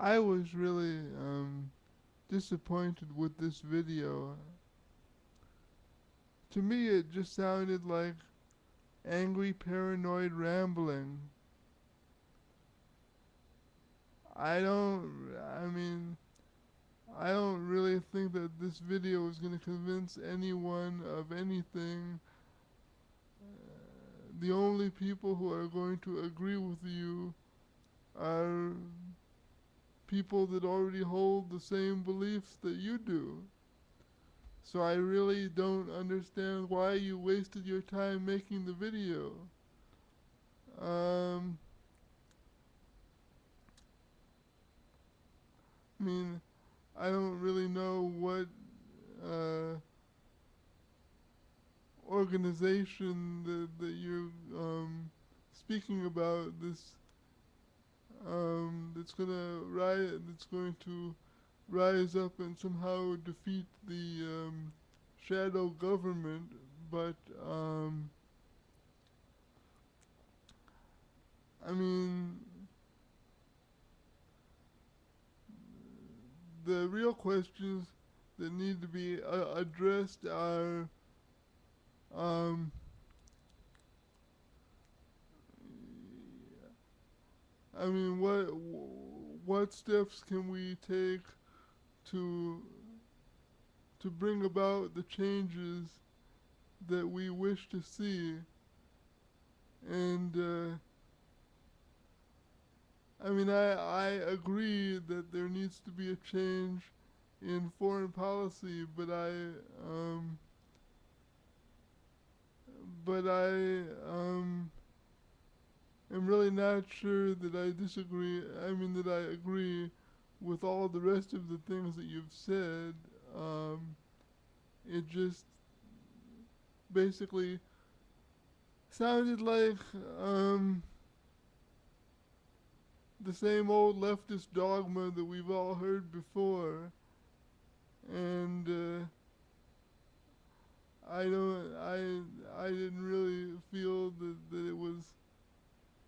I was really disappointed with this video. To me, it just sounded like angry, paranoid rambling. I mean, I don't really think that this video is going to convince anyone of anything. The only people who are going to agree with you are people that already hold the same beliefs that you do. So I really don't understand why you wasted your time making the video. Um, I mean, I don't really know what uh, organization that you're speaking about. That's going to rise up and somehow defeat the shadow government. But I mean, the real questions that need to be addressed are um, I mean, what steps can we take to to bring about the changes that we wish to see? And I mean, I agree that there needs to be a change in foreign policy, um, but I am really not sure that I disagree. I mean, that I agree with all the rest of the things that you've said. Um, it just basically sounded like um, the same old leftist dogma that we've all heard before, and I didn't really feel that it was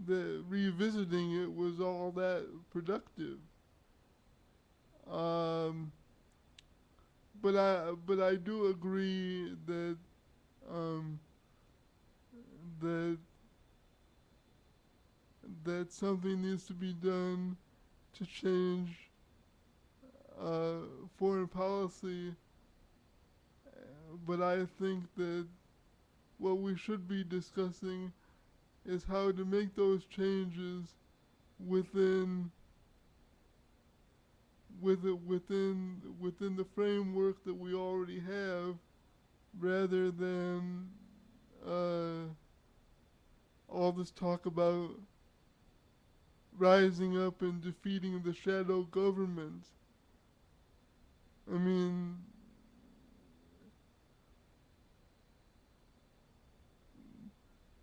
that revisiting it was all that productive. Um, but I do agree um, that that something needs to be done to change uh, foreign policy. But I think that what we should be discussing is how to make those changes within within the framework that we already have, rather than uh, all this talk about rising up and defeating the shadow government. I mean,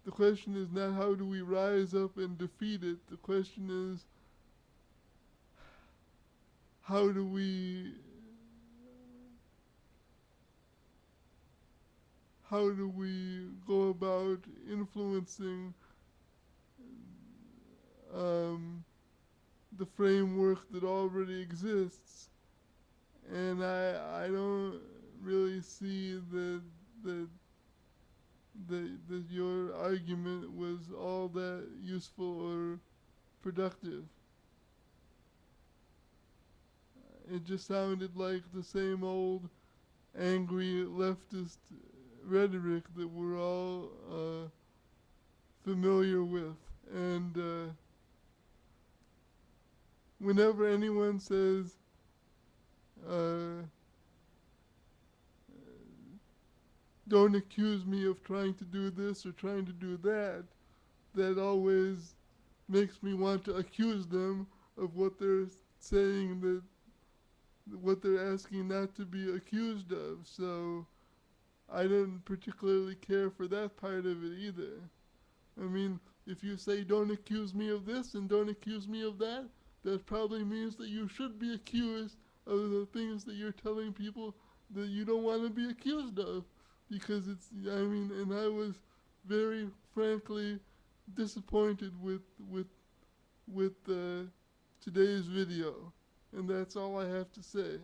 the question is not how do we rise up and defeat it. The question is how do we go about influencing um, the framework that already exists. And I don't really see that that your argument was all that useful or productive. It just sounded like the same old angry leftist rhetoric that we're all familiar with. And whenever anyone says, uh, don't accuse me of trying to do this or trying to do that, that always makes me want to accuse them of what they're saying, that what they're asking not to be accused of. So I didn't particularly care for that part of it either. I mean, if you say don't accuse me of this and don't accuse me of that, that probably means that you should be accused of the things that you're telling people that you don't want to be accused of. Because I mean, and I was very frankly disappointed with today's video. And that's all I have to say.